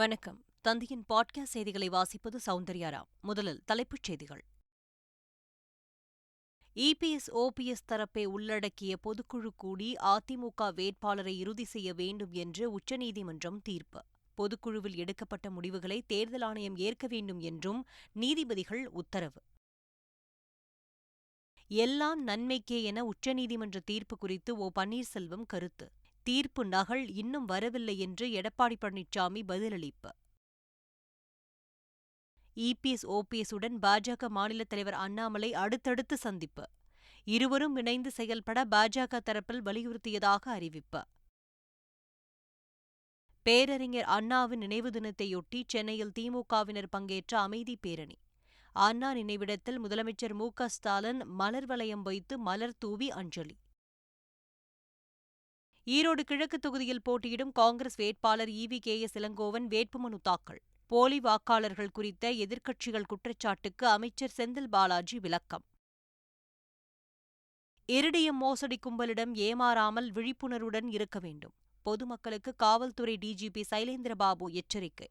வணக்கம். தந்தையின் பாட்காஸ்ட் செய்திகளை வாசிப்பது சௌந்தர்யாராம். முதலில் தலைப்புச் செய்திகள். இபிஎஸ், ஓபிஎஸ் தரப்பை உள்ளடக்கிய பொதுக்குழு கூடி அதிமுக வேட்பாளரை இறுதி செய்ய வேண்டும் என்று உச்சநீதிமன்றம் தீர்ப்பு. பொதுக்குழுவில் எடுக்கப்பட்ட முடிவுகளை தேர்தல் ஆணையம் ஏற்க வேண்டும் என்றும் நீதிபதிகள் உத்தரவு. எல்லாம் நன்மைக்கே என உச்சநீதிமன்ற தீர்ப்பு குறித்து ஓ. பன்னீர்செல்வம் கருத்து. தீர்ப்பு நகல் இன்னும் வரவில்லை என்று எடப்பாடி பழனிசாமி பதிலளிப்பு. இபிஎஸ், ஓபிஎஸ் உடன் பாஜக மாநில தலைவர் அண்ணாமலை அடுத்தடுத்து சந்திப்பு. இருவரும் இணைந்து செயல்பட பாஜக தரப்பில் வலியுறுத்தியதாக அறிவிப்பு. பேரறிஞர் அண்ணாவின் நினைவு தினத்தையொட்டி சென்னையில் திமுகவினர் பங்கேற்ற அமைதி பேரணி. அண்ணா நினைவிடத்தில் முதலமைச்சர் மு.க.ஸ்டாலின் மலர் வளையம் வைத்து மலர் தூவி அஞ்சலி. ஈரோடு கிழக்கு தொகுதியில் போட்டியிடும் காங்கிரஸ் வேட்பாளர் EV.K.S. இளங்கோவன் வேட்புமனு தாக்கல். போலி வாக்காளர்கள் குறித்த எதிர்க்கட்சிகள் குற்றச்சாட்டுக்கு அமைச்சர் செந்தில் பாலாஜி விளக்கம். இரிடியம் மோசடி கும்பலிடம் ஏமாறாமல் விழிப்புணர்வுடன் இருக்க வேண்டும். பொதுமக்களுக்கு காவல்துறை டிஜிபி சைலேந்திரபாபு எச்சரிக்கை.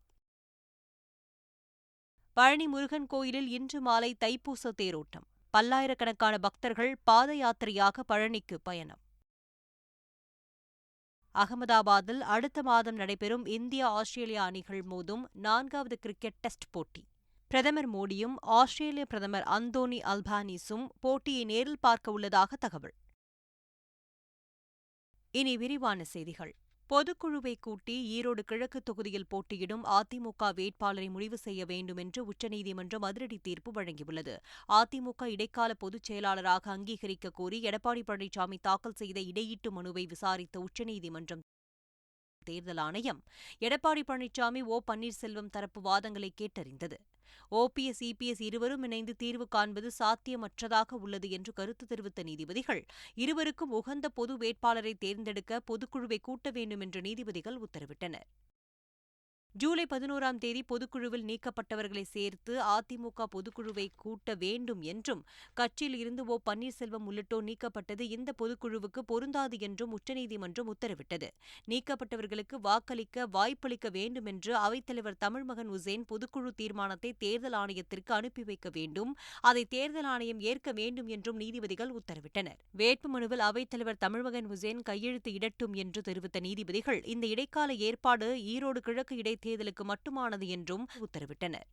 பழனி முருகன் கோயிலில் இன்று மாலை தைப்பூச தேரோட்டம். பல்லாயிரக்கணக்கான பக்தர்கள் பாத யாத்திரையாக பழனிக்கு பயணம். அகமதாபாத்தில் அடுத்த மாதம் நடைபெறும் இந்தியா ஆஸ்திரேலியா அணிகள் மோதும் 4வது கிரிக்கெட் டெஸ்ட் போட்டி. பிரதமர் மோடியும் ஆஸ்திரேலிய பிரதமர் அந்தோனி அல்பானீஸும் போட்டியை நேரில் பார்க்க உள்ளதாக தகவல். இனி விரிவான செய்திகள். பொதுக்குழுவை கூட்டி ஈரோடு கிழக்கு தொகுதியில் போட்டியிடும் அதிமுக வேட்பாளரை முடிவு செய்ய வேண்டும் என்று உச்சநீதிமன்றம் அதிரடி தீர்ப்பு வழங்கியுள்ளது. அதிமுக இடைக்கால பொதுச் செயலாளராக அங்கீகரிக்க கோரி எடப்பாடி பழனிசாமி தாக்கல் செய்த இடையீட்டு மனுவை விசாரித்த உச்சநீதிமன்றம் தேர்தல் ஆணையம் எடப்பாடி பழனிசாமி, ஓ. பன்னீர்செல்வம் தரப்பு வாதங்களை கேட்டறிந்தது. ஓபிஎஸ், இபிஎஸ் இருவரும் இணைந்து தீர்வு காண்பது சாத்தியமற்றதாக உள்ளது என்று கருத்து தெரிவித்த நீதிபதிகள் இருவருக்கும் உகந்த பொது வேட்பாளரை தேர்ந்தெடுக்க பொதுக்குழுவை கூட்ட வேண்டும் என்று நீதிபதிகள் உத்தரவிட்டனர். ஜூலை 11ஆம் தேதி பொதுக்குழுவில் நீக்கப்பட்டவர்களை சேர்த்து அதிமுக பொதுக்குழுவை கூட்ட வேண்டும் என்றும், கட்சியில் இருந்து ஓ. பன்னீர்செல்வம் உள்ளிட்டோர் நீக்கப்பட்டது இந்த பொதுக்குழுவுக்கு பொருந்தாது என்றும் உச்சநீதிமன்றம் உத்தரவிட்டது. நீக்கப்பட்டவர்களுக்கு வாக்களிக்க வாய்ப்பளிக்க வேண்டும் என்று அவைத்தலைவர் தமிழ்மகன் உசேன் பொதுக்குழு தீர்மானத்தை தேர்தல் ஆணையத்திற்கு அனுப்பி வைக்க வேண்டும். அதை தேர்தல் ஆணையம் ஏற்க வேண்டும் என்றும் நீதிபதிகள் உத்தரவிட்டனர். வேட்புமனுவில் அவைத்தலைவர் தமிழ்மகன் உசேன் கையெழுத்து இடட்டும் என்று தெரிவித்த நீதிபதிகள் இந்த இடைக்கால ஏற்பாடு ஈரோடு கிழக்கு இடைத்தேர்தலுக்கு மட்டுமானது என்றும் உத்தரவிட்டனர்.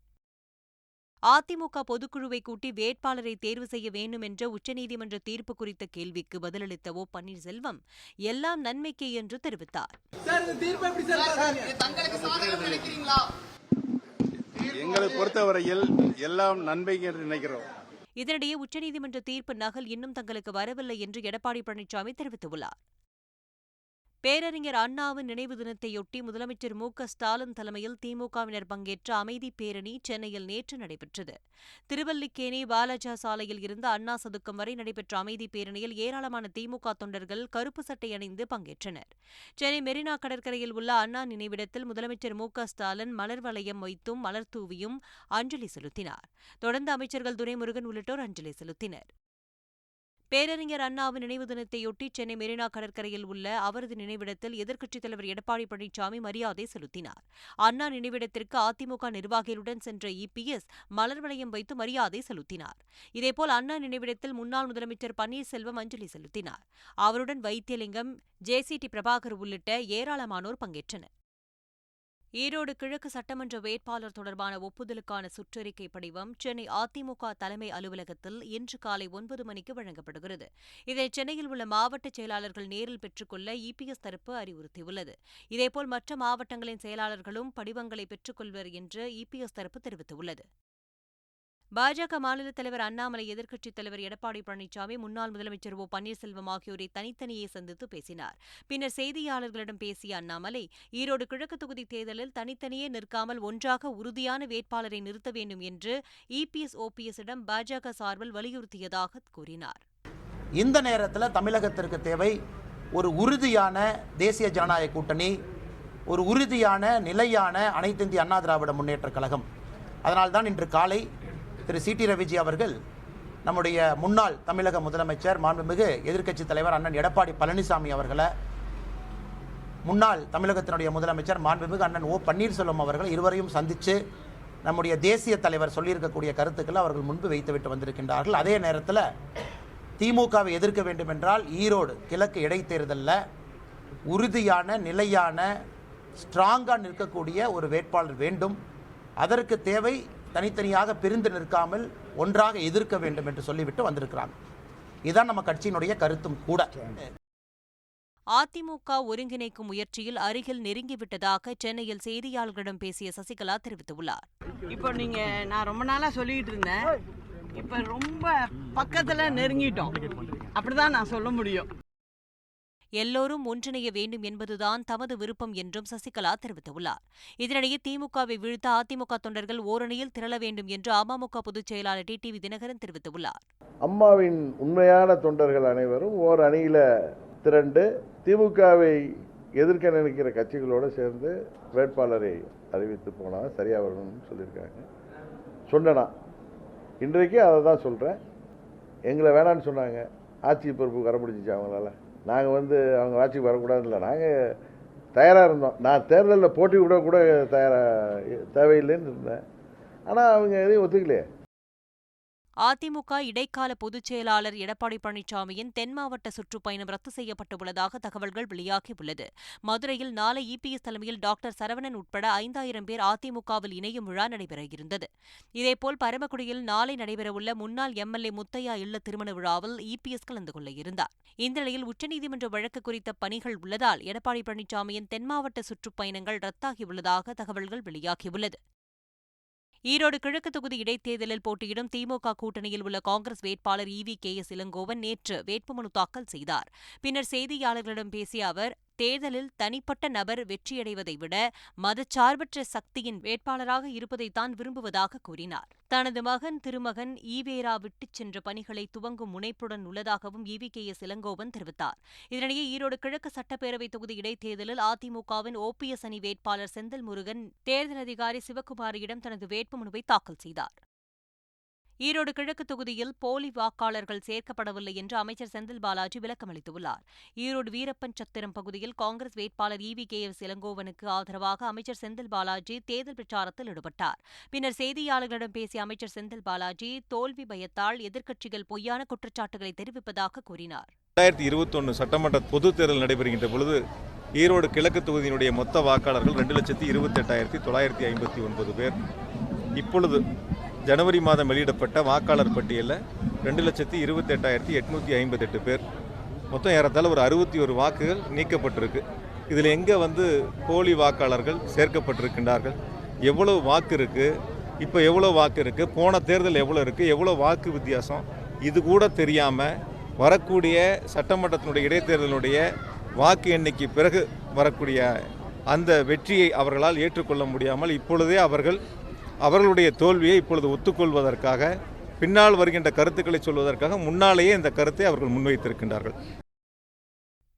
அதிமுக பொதுக்குழுவை கூட்டி வேட்பாளரை தேர்வு செய்ய வேண்டும் என்ற உச்சநீதிமன்ற தீர்ப்பு குறித்த கேள்விக்கு பதிலளித்த ஓ. பன்னீர்செல்வம் எல்லாம் நன்மைக்கே என்று தெரிவித்தார். எங்களை பொறுத்தவரையில் எல்லாம் நன்மை என்று நினைக்கிறோம். இதனிடையே உச்சநீதிமன்ற தீர்ப்பு நகல் இன்னும் தங்களுக்கு வரவில்லை என்று எடப்பாடி பழனிசாமி தெரிவித்துள்ளார். பேரறிஞர் அண்ணாவின் நினைவு தினத்தையொட்டி முதலமைச்சர் மு.க.ஸ்டாலின் தலைமையில் திமுகவினர் பங்கேற்ற அமைதி பேரணி சென்னையில் நேற்று நடைபெற்றது. திருவல்லிக்கேணி வாலாஜா சாலையில் இருந்து அண்ணா சதுக்கம் வரை நடைபெற்ற அமைதி பேரணியில் ஏராளமான திமுக தொண்டர்கள் கருப்பு சட்டை அணிந்து பங்கேற்றனர். சென்னை மெரினா கடற்கரையில் உள்ள அண்ணா நினைவிடத்தில் முதலமைச்சர் மு.க.ஸ்டாலின் மலர் வளையம் வைத்தும் மலர் தூவியும் அஞ்சலி செலுத்தினார். தொடர்ந்து அமைச்சர்கள் துரைமுருகன் உள்ளிட்டோர் அஞ்சலி செலுத்தினர். பேரறிஞர் அண்ணாவின் நினைவு தினத்தையொட்டி சென்னை மெரினா கடற்கரையில் உள்ள அவரது நினைவிடத்தில் எதிர்க்கட்சித் தலைவர் எடப்பாடி பழனிசாமி மரியாதை செலுத்தினார். அண்ணா நினைவிடத்திற்கு அதிமுக நிர்வாகிகளுடன் சென்ற இபிஎஸ் மலர் வளையம் வைத்து மரியாதை செலுத்தினார். இதேபோல் அண்ணா நினைவிடத்தில் முன்னாள் முதலமைச்சர் பன்னீர்செல்வம் அஞ்சலி செலுத்தினார். அவருடன் வைத்தியலிங்கம், JCT பிரபாகர் உள்ளிட்ட ஏராளமானோர் பங்கேற்றனர். ஈரோடு கிழக்கு சட்டமன்ற வேட்பாளர் தொடர்பான ஒப்புதலுக்கான சுற்றறிக்கை படிவம் சென்னை அதிமுக தலைமை அலுவலகத்தில் இன்று காலை 9 மணிக்கு வழங்கப்படுகிறது. இதை சென்னையில் உள்ள மாவட்ட செயலாளர்கள் நேரில் பெற்றுக்கொள்ள இபிஎஸ் தரப்பு அறிவுறுத்தியுள்ளது. இதேபோல் மற்ற மாவட்டங்களின் செயலாளர்களும் படிவங்களை பெற்றுக்கொள்வர் என்று இபிஎஸ் தரப்பு தெரிவித்துள்ளது. பாஜக மாநில தலைவர் அண்ணாமலை, எதிர்க்கட்சித் தலைவர் எடப்பாடி பழனிசாமி, முன்னாள் முதலமைச்சர் ஓ. பன்னீர்செல்வம் ஆகியோரை தனித்தனியே சந்தித்து பேசினார். பின்னர் செய்தியாளர்களிடம் பேசிய அண்ணாமலை, ஈரோடு கிழக்கு தொகுதி தேர்தலில் தனித்தனியே நிற்காமல் ஒன்றாக உறுதியான வேட்பாளரை நிறுத்த வேண்டும் என்று இபிஎஸ், ஓபிஎஸ்ஸிடம் பாஜக சார்பில் வலியுறுத்தியதாக கூறினார். இந்த நேரத்தில் தமிழகத்திற்கு தேவை ஒரு உறுதியான தேசிய ஜனநாயக கூட்டணி, ஒரு உறுதியான நிலையான அனைத்து இந்திய அண்ணா திராவிட முன்னேற்றக் கழகம். அதனால்தான் இன்று காலை திரு சி.டி. ரவிஜி அவர்கள் நம்முடைய முன்னாள் தமிழக முதலமைச்சர் மாண்புமிகு எதிர்க்கட்சித் தலைவர் அண்ணன் எடப்பாடி பழனிசாமி அவர்களை முன்னாள் தமிழகத்தினுடைய முதலமைச்சர் மாண்புமிகு அண்ணன் ஓ பன்னீர்செல்வம் அவர்கள் இருவரையும் சந்தித்து நம்முடைய தேசிய தலைவர் சொல்லியிருக்கக்கூடிய கருத்துக்களை அவர்கள் முன்பு வைத்துவிட்டு வந்திருக்கின்றார்கள். அதே நேரத்தில் திமுகவை எதிர்க்க வேண்டும் என்றால் ஈரோடு கிழக்கு இடைத்தேர்தலில் உறுதியான நிலையான ஸ்ட்ராங்காக நிற்கக்கூடிய ஒரு வேட்பாளர் வேண்டும். அதற்கு தேவை தனித்தனியாக பிரிந்து நிற்காமல் ஒன்றாக எதிர்க்க வேண்டும் என்று சொல்லிவிட்டு வந்திருக்கிறாங்க. இதுதான் நம்ம கட்சியினுடைய கருத்தும் கூட. அதிமுக ஒருங்கிணைக்கும் முயற்சியில் அருகில் நெருங்கிவிட்டதாக சென்னையில் செய்தியாளர்களிடம் பேசிய சசிகலா தெரிவித்துள்ளார். இப்போ நான் ரொம்ப நாளா சொல்லிட்டு இருந்தேன், இப்ப ரொம்ப பக்கத்துல நெருங்கிட்டோம், அப்படிதான் நான் சொல்ல முடியும். எல்லோரும் ஒன்றிணைய வேண்டும் என்பதுதான் தமது விருப்பம் என்றும் சசிகலா தெரிவித்துள்ளார். இதனிடையே திமுகவை வீழ்த்த அதிமுக தொண்டர்கள் ஓரணியில் திரள வேண்டும் என்று அமமுக பொதுச் செயலாளர் டிடிவி தினகரன் தெரிவித்துள்ளார். அம்மாவின் உண்மையான தொண்டர்கள் அனைவரும் ஓர் அணியில திரண்டு திமுகவை எதிர்க்க நினைக்கிற கட்சிகளோடு சேர்ந்து வேட்பாளரை அறிவித்து போனால் சரியா வரணும்னு சொல்லியிருக்காங்க. சொன்னா இன்றைக்கு அதை தான் சொல்கிறேன். எங்களை வேணான்னு சொன்னாங்க, ஆட்சி பொறுப்பு வர முடிஞ்சிச்சு அவங்களால. நாங்கள் அவங்க ஆட்சிக்கு வரக்கூடாதுன்னு இல்லை, நாங்கள் தயாராக இருந்தோம். நான் தேர்தலில் போட்டி கூட தேவையில்லைன்னு இருந்தேன். ஆனால் அவங்க எதையும் ஒத்துக்கலையே. அதிமுக இடைக்கால பொதுச் செயலாளர் எடப்பாடி பழனிசாமியின் தென் மாவட்ட சுற்றுப்பயணம் ரத்து செய்யப்பட்டுள்ளதாக தகவல்கள் வெளியாகியுள்ளது. மதுரையில் நாளை இபிஎஸ் தலைமையில் டாக்டர் சரவணன் உட்பட 5000 பேர் அதிமுகவில் இணையும் விழா நடைபெற இருந்தது. இதேபோல் பரமக்குடியில் நாளை நடைபெறவுள்ள முன்னாள் எம்எல்ஏ முத்தையா இல்ல திருமண விழாவில் இபிஎஸ் கலந்து கொள்ள இருந்தார். இந்த நிலையில் உச்சநீதிமன்ற வழக்கு குறித்த பணிகள் உள்ளதால் எடப்பாடி பழனிசாமியின் தென் மாவட்ட சுற்றுப்பயணங்கள் ரத்தாகியுள்ளதாக தகவல்கள் வெளியாகியுள்ளது. ஈரோடு கிழக்கு தொகுதி இடைத்தேர்தலில் போட்டியிடும் திமுக கூட்டணியில் உள்ள காங்கிரஸ் வேட்பாளர் EV.K.S. இளங்கோவன் நேற்று வேட்புமனு தாக்கல் செய்தார். பின்னர் செய்தியாளர்களிடம் பேசிய அவர், தேர்தலில் தனிப்பட்ட நபர் வெற்றியடைவதை விட மதச்சார்பற்ற சக்தியின் வேட்பாளராக இருப்பதைத்தான் விரும்புவதாக கூறினார். தனது மகன் திருமகன் ஈவேரா விட்டுச் சென்ற பணிகளை துவங்கும் முனைப்புடன் உள்ளதாகவும் EV.K.S. இளங்கோவன் தெரிவித்தார். இதனிடையே ஈரோடு கிழக்கு சட்டப்பேரவை தொகுதி இடைத்தேர்தலில் அதிமுகவின் OPS அணி வேட்பாளர் செந்தில் முருகன் தேர்தல் அதிகாரி சிவக்குமாரியிடம் தனது வேட்புமனுவை தாக்கல் செய்தார். ஈரோடு கிழக்கு தொகுதியில் போலி வாக்காளர்கள் சேர்க்கப்படவில்லை என்று அமைச்சர் செந்தில் பாலாஜி விளக்கமளித்துள்ளார். ஈரோடு வீரப்பன் சத்திரம் பகுதியில் காங்கிரஸ் வேட்பாளர் EV.K.S. இளங்கோவனுக்கு ஆதரவாக அமைச்சர் செந்தில் பாலாஜி தேர்தல் பிரச்சாரத்தில் ஈடுபட்டார். பின்னர் செய்தியாளர்களிடம் பேசிய அமைச்சர் செந்தில் பாலாஜி, தோல்வி பயத்தால் எதிர்க்கட்சிகள் பொய்யான குற்றச்சாட்டுகளை தெரிவிப்பதாக கூறினார். 2021 சட்டமன்ற பொதுத் தேர்தல் நடைபெறுகின்ற பொழுது ஈரோடு கிழக்கு தொகுதியினுடைய மொத்த வாக்காளர்கள் 2,28,959 பேர். இப்பொழுது ஜனவரி மாதம் வெளியிடப்பட்ட வாக்காளர் பட்டியலில் 2,28,858 பேர். மொத்தம் ஏறத்தாழ ஒரு 61 வாக்குகள் நீக்கப்பட்டிருக்கு. இதில் எங்கே போலி வாக்காளர்கள் சேர்க்கப்பட்டிருக்கின்றார்கள், எவ்வளவு வாக்கு இருக்குது, இப்போ எவ்வளோ வாக்கு இருக்குது, போன தேர்தல் எவ்வளோ இருக்குது, எவ்வளோ வாக்கு வித்தியாசம், இது கூட தெரியாமல் வரக்கூடிய சட்டமன்றத்தினுடைய இடைத்தேர்தலினுடைய வாக்கு எண்ணிக்கை பிறகு வரக்கூடிய அந்த வெற்றியை அவர்களால் ஏற்றுக்கொள்ள முடியாமல் இப்பொழுதே அவர்களுடைய தோல்வியை இப்பொழுது ஒத்துக்கொள்வதற்காக, பின்னால் வருகின்ற கருத்துக்களை சொல்வதற்காக முன்னாலேயே இந்த கருத்தை அவர்கள் முன்வைத்திருக்கின்றார்கள்.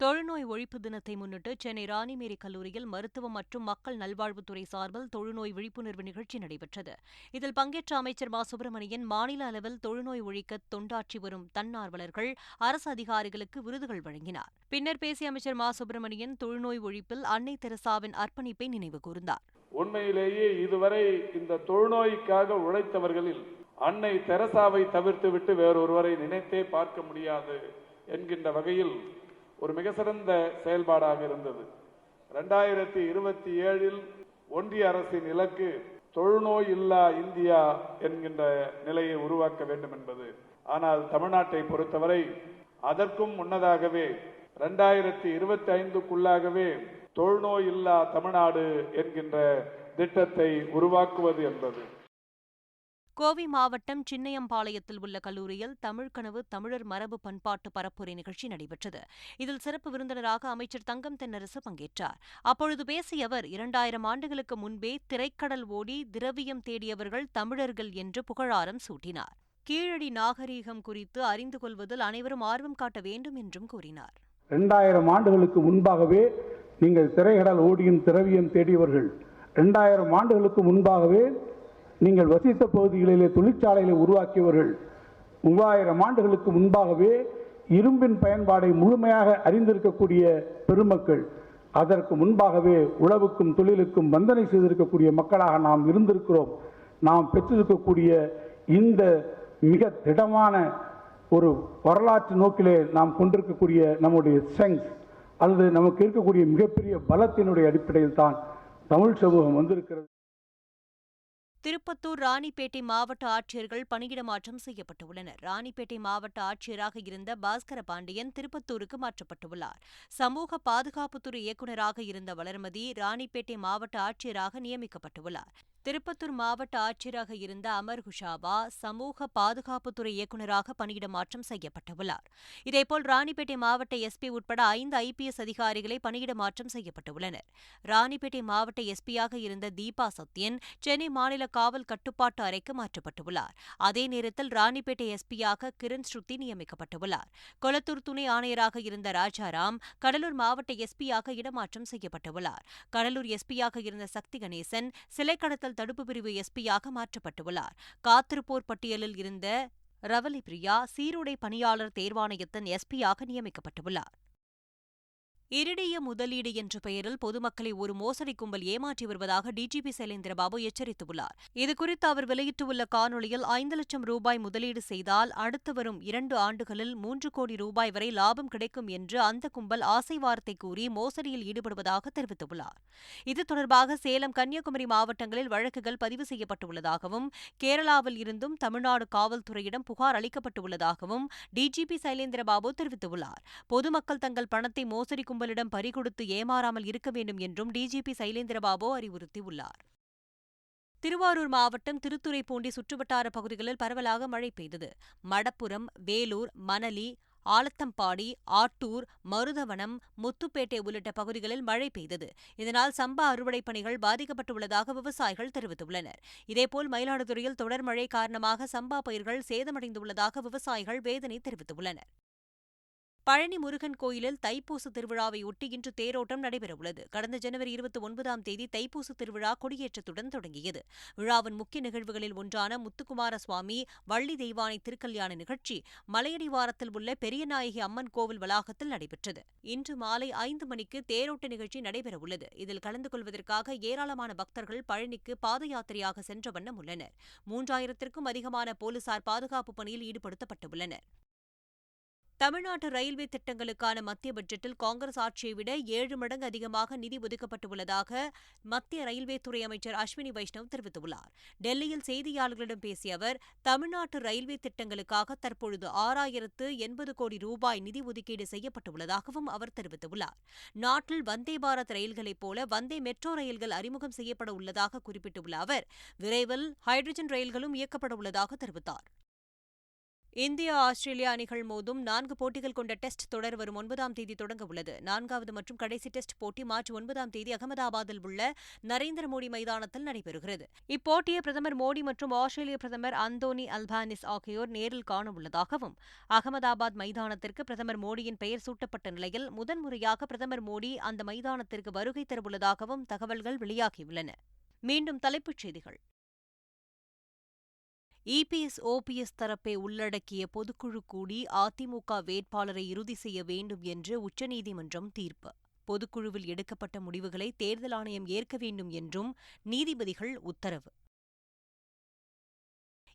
தொழுநோய் ஒழிப்பு தினத்தை முன்னிட்டு சென்னை ராணிமேரி கல்லூரியில் மருத்துவம் மற்றும் மக்கள் நல்வாழ்வுத்துறை சார்பில் தொழுநோய் விழிப்புணர்வு நிகழ்ச்சி நடைபெற்றது. இதில் பங்கேற்ற அமைச்சர் மா சுப்பிரமணியன் மாநில அளவில் தொழுநோய் ஒழிக்க தொண்டாற்றி வரும் தன்னார்வலர்கள், அரசு அதிகாரிகளுக்கு விருதுகள் வழங்கினார். பின்னர் பேசிய அமைச்சர் மா சுப்பிரமணியன் தொழுநோய் ஒழிப்பில் அன்னை தெரசாவின் அர்ப்பணிப்பை நினைவு கூர்ந்தார். உண்மையிலேயே இதுவரை இந்த தொழுநோய்க்காக உழைத்தவர்களில் அன்னை தெரசாவை தவிர்த்துவிட்டு வேறொருவரை நினைத்தே பார்க்க முடியாது என்கின்ற வகையில் ஒரு மிக சிறந்த செயல்பாடாக இருந்தது. 2027 ஒன்றிய அரசின் இலக்கு தொழுநோய் இல்லா இந்தியா என்கின்ற நிலையை உருவாக்க வேண்டும் என்பது. ஆனால் தமிழ்நாட்டை பொறுத்தவரை அதற்கும் முன்னதாகவே 2025க்குள்ளாகவே தொழுநோய் இல்லா தமிழ்நாடு என்கின்ற திட்டத்தை உருவாக்குவது என்பது. கோவை மாவட்டம் சின்னையம்பாளையத்தில் உள்ள கல்லூரியில் தமிழ் கனவு தமிழர் மரபு பண்பாட்டு பரப்புரை நிகழ்ச்சி நடைபெற்றது. இதில் சிறப்பு விருந்தினராக அமைச்சர் தங்கம் தென்னரசு பங்கேற்றார். அப்பொழுது பேசிய அவர், 2000 ஆண்டுகளுக்கு முன்பே திரைக்கடல் ஓடி திரவியம் தேடியவர்கள் தமிழர்கள் என்று புகழாரம் சூட்டினார். கீழடி நாகரீகம் குறித்து அறிந்து கொள்வதில் அனைவரும் ஆர்வம் காட்ட வேண்டும் என்றும் கூறினார். 2000 ஆண்டுகளுக்கு முன்பாகவே நீங்கள் திரைக்கடல் ஓடியும் திரவியம் தேடியவர்கள், 2000 ஆண்டுகளுக்கு முன்பாகவே நீங்கள் வசித்த பகுதிகளிலே தொழிற்சாலைகளை உருவாக்கியவர்கள், 3000 ஆண்டுகளுக்கு முன்பாகவே இரும்பின் பயன்பாடை முழுமையாக அறிந்திருக்கக்கூடிய பெருமக்கள், அதற்கு முன்பாகவே உழவுக்கும் தொழிலுக்கும் வந்தனை செய்திருக்கக்கூடிய மக்களாக நாம் இருந்திருக்கிறோம். நாம் பெற்றிருக்கக்கூடிய இந்த மிக திடமான ஒரு வரலாற்று நோக்கிலே நாம் கொண்டிருக்கக்கூடிய நம்முடைய ஸ்ட்ரெங்ஸ் அல்லது நமக்கு இருக்கக்கூடிய மிகப்பெரிய பலத்தினுடைய அடிப்படையில் தான் தமிழ் சமூகம் வந்திருக்கிறது. திருப்பத்தூர் ராணிப்பேட்டை மாவட்ட ஆட்சியர்கள் பணியிட மாற்றம் செய்யப்பட்டுள்ளனர். ராணிப்பேட்டை மாவட்ட ஆட்சியராக இருந்த பாஸ்கர பாண்டியன் திருப்பத்தூருக்கு மாற்றப்பட்டுள்ளார். சமூக பாதுகாப்புத்துறை இயக்குநராக இருந்த வளர்மதி ராணிப்பேட்டை மாவட்ட ஆட்சியராக நியமிக்கப்பட்டுள்ளார். திருப்பத்தூர் மாவட்ட ஆட்சியராக இருந்த அமர் குஷாவா சமூக பாதுகாப்புத்துறை இயக்குநராக பணியிட மாற்றம் செய்யப்பட்டுள்ளார். இதேபோல் ராணிப்பேட்டை மாவட்ட எஸ்பி உட்பட 5 IPS அதிகாரிகளை பணியிட மாற்றம் செய்யப்பட்டுள்ளனர். ராணிப்பேட்டை மாவட்ட எஸ்பியாக இருந்த தீபா சத்யன் சென்னை மாநில காவல் கட்டுப்பாட்டு அறைக்கு மாற்றப்பட்டுள்ளார். அதே நேரத்தில் ராணிப்பேட்டை எஸ்பியாக கிரண் ஸ்ருதி நியமிக்கப்பட்டுள்ளார். கொளத்தூர் துணை ஆணையராக இருந்த ராஜாராம் கடலூர் மாவட்ட எஸ்பியாக இடமாற்றம் செய்யப்பட்டுள்ளார். கடலூர் எஸ்பியாக இருந்த சக்தி கணேசன் சிலை கடத்தல் தடுப்பு பிரிவு எஸ்பியாக மாற்றப்பட்டுள்ளார். காத்திருப்போர் பட்டியலில் இருந்த ரவலி பிரியா சீருடை பணியாளர் தேர்வாணையத்தின் எஸ்பியாக நியமிக்கப்பட்டுள்ளார். இரிடிய முதலீடு என்ற பெயரில் பொதுமக்களை ஒரு மோசடி கும்பல் ஏமாற்றி வருவதாக டிஜிபி சைலேந்திரபாபு எச்சரித்துள்ளார். இதுகுறித்து அவர் வெளியிட்டுள்ள காணொலியில் 5 லட்சம் ரூபாய் முதலீடு செய்தால் அடுத்து வரும் 2 ஆண்டுகளில் 3 கோடி ரூபாய் வரை லாபம் கிடைக்கும் என்று அந்த கும்பல் ஆசை வார்த்தை கூறி மோசடியில் ஈடுபடுவதாக தெரிவித்துள்ளார். இது தொடர்பாக சேலம், கன்னியாகுமரி மாவட்டங்களில் வழக்குகள் பதிவு செய்யப்பட்டுள்ளதாகவும் கேரளாவில் இருந்தும் தமிழ்நாடு காவல்துறையிடம் புகார் அளிக்கப்பட்டுள்ளதாகவும் டிஜிபி சைலேந்திரபாபு தெரிவித்துள்ளார். பொதுமக்கள் தங்கள் பணத்தை மோசடி கும்பலிடம் பறிகொடுத்து ஏமாறாமல் இருக்க வேண்டும் என்றும் டிஜிபி சைலேந்திரபாபு அறிவுறுத்தியுள்ளார். திருவாரூர் மாவட்டம் திருத்துறைப்பூண்டி சுற்றுவட்டார பகுதிகளில் பரவலாக மழை பெய்தது. மடப்புரம், வேலூர், மணலி, ஆலத்தம்பாடி, ஆட்டூர், மருதவனம், முத்துப்பேட்டை உள்ளிட்ட பகுதிகளில் மழை பெய்தது. இதனால் சம்பா அறுவடை பணிகள் பாதிக்கப்பட்டுள்ளதாக விவசாயிகள் தெரிவித்துள்ளனர். இதேபோல் மயிலாடுதுறையில் தொடர் மழை காரணமாக சம்பா பயிர்கள் சேதமடைந்துள்ளதாக விவசாயிகள் வேதனை தெரிவித்துள்ளனர். பழனி முருகன் கோயிலில் தைப்பூச திருவிழாவையொட்டி இன்று தேரோட்டம் நடைபெறவுள்ளது. கடந்த ஜனவரி 29ஆம் தேதி தைப்பூச திருவிழா கொடியேற்றத்துடன் தொடங்கியது. விழாவின் முக்கிய நிகழ்வுகளில் ஒன்றான முத்துக்குமார சுவாமி வள்ளி தெய்வானை திருக்கல்யாண நிகழ்ச்சி மலையடிவாரத்தில் உள்ள பெரியநாயகி அம்மன் கோவில் வளாகத்தில் நடைபெற்றது. இன்று மாலை 5 மணிக்கு தேரோட்ட நிகழ்ச்சி நடைபெறவுள்ளது. இதில் கலந்து கொள்வதற்காக ஏராளமான பக்தர்கள் பழனிக்கு பாத யாத்திரையாக சென்ற வண்ணம் உள்ளனர். 3000த்திற்கும் அதிகமான போலீசார் பாதுகாப்பு பணியில் ஈடுபடுத்தப்பட்டுள்ளனர். தமிழ்நாட்டு ரயில்வே திட்டங்களுக்கான மத்திய பட்ஜெட்டில் காங்கிரஸ் ஆட்சியை விட 7 மடங்கு அதிகமாக நிதி ஒதுக்கப்பட்டுள்ளதாக மத்திய ரயில்வே துறை அமைச்சர் அஸ்வினி வைஷ்ணவ் தெரிவித்துள்ளார். டெல்லியில் செய்தியாளர்களிடம் பேசிய அவர், தமிழ்நாட்டு ரயில்வே திட்டங்களுக்காக தற்பொழுது 6080 கோடி ரூபாய் நிதி ஒதுக்கீடு செய்யப்பட்டுள்ளதாகவும் அவர் தெரிவித்துள்ளார். நாட்டில் வந்தே பாரத் ரயில்களைப் போல வந்தே மெட்ரோ ரயில்கள் அறிமுகம் செய்யப்பட உள்ளதாக குறிப்பிட்டுள்ள அவர், விரைவில் ஹைட்ரஜன் ரயில்களும் இயக்கப்பட உள்ளதாக தெரிவித்தார். இந்தியா, ஆஸ்திரேலியா அணிகள் மோதும் 4 போட்டிகள் கொண்ட டெஸ்ட் தொடர் வரும் 9ஆம் தேதி தொடங்க உள்ளது. 4வது மற்றும் கடைசி டெஸ்ட் போட்டி மார்ச் 9ஆம் தேதி அகமதாபாத்தில் உள்ள நரேந்திர மோடி மைதானத்தில் நடைபெறுகிறது. இப்போட்டியை பிரதமர் மோடி மற்றும் ஆஸ்திரேலிய பிரதமர் அந்தோனி அல்பானிஸ் ஆகியோர் நேரில் காணவுள்ளதாகவும், அகமதாபாத் மைதானத்திற்கு பிரதமர் மோடியின் பெயர் சூட்டப்பட்ட நிலையில் முதன்முறையாக பிரதமர் மோடி அந்த மைதானத்திற்கு வருகை தரவுள்ளதாகவும் தகவல்கள் வெளியாகியுள்ளன. மீண்டும் தலைப்புச் செய்திகள். EPS, OPS தரப்பை உள்ளடக்கிய பொதுக்குழு கூடி அதிமுக வேட்பாளரை இறுதி செய்ய வேண்டும் என்று உச்சநீதிமன்றம் தீர்ப்பு. பொதுக்குழுவில் எடுக்கப்பட்ட முடிவுகளை தேர்தல் ஆணையம் ஏற்க வேண்டும் என்றும் நீதிபதிகள் உத்தரவு.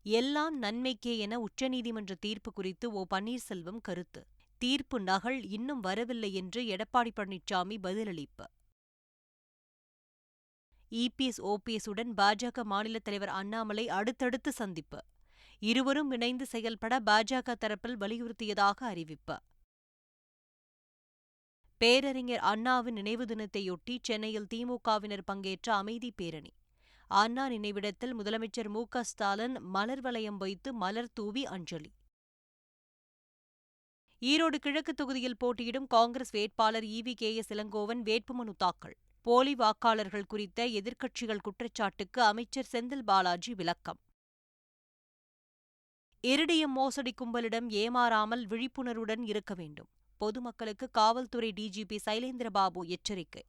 எல்லாம் நன்மைக்கே என உச்சநீதிமன்ற தீர்ப்பு குறித்து பன்னீர்செல்வம் கருத்து. தீர்ப்பு நகல் இன்னும் வரவில்லை என்று எடப்பாடி பழனிசாமி பதிலளிப்பு. EPS, OPS உடன் பாஜக மாநில தலைவர் அண்ணாமலை அடுத்தடுத்து சந்திப்பு. இருவரும் இணைந்து செயல்பட பாஜக தரப்பில் வலியுறுத்தியதாக அறிவிப்பு. பேரறிஞர் அண்ணாவின் நினைவு தினத்தையொட்டி சென்னையில் திமுகவினர் பங்கேற்ற அமைதி பேரணி. அண்ணா நினைவிடத்தில் முதலமைச்சர் MK-ஸ்டாலின் மலர் வளையம் வைத்து மலர் தூவி அஞ்சலி. ஈரோடு கிழக்கு தொகுதியில் போட்டியிடும் காங்கிரஸ் வேட்பாளர் EV-KS இளங்கோவன் வேட்புமனு தாக்கல். போலி வாக்காளர்கள் குறித்த எதிர்க்கட்சிகள் குற்றச்சாட்டுக்கு அமைச்சர் செந்தில் பாலாஜி விளக்கம். இரிடியம் மோசடி கும்பலிடம் ஏமாறாமல் விழிப்புணர்வுடன் இருக்க வேண்டும். பொதுமக்களுக்கு காவல்துறை டிஜிபி சைலேந்திரபாபு எச்சரிக்கை.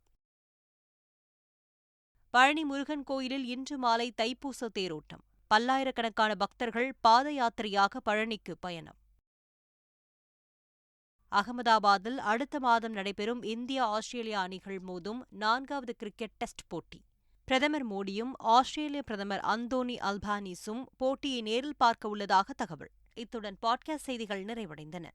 பழனி முருகன் கோயிலில் இன்று மாலை தைப்பூச தேரோட்டம். பல்லாயிரக்கணக்கான பக்தர்கள் பாத யாத்திரையாக பழனிக்கு பயணம். அகமதாபாத்தில் அடுத்த மாதம் நடைபெறும் இந்தியா ஆஸ்திரேலியா அணிகள் மோதும் 4வது கிரிக்கெட் டெஸ்ட் போட்டி. பிரதமர் மோடியும் ஆஸ்திரேலிய பிரதமர் அந்தோனி அல்பானீஸும் போட்டியை நேரில் பார்க்க உள்ளதாக தகவல். இத்துடன் பாட்காஸ்ட் செய்திகள் நிறைவடைந்தன.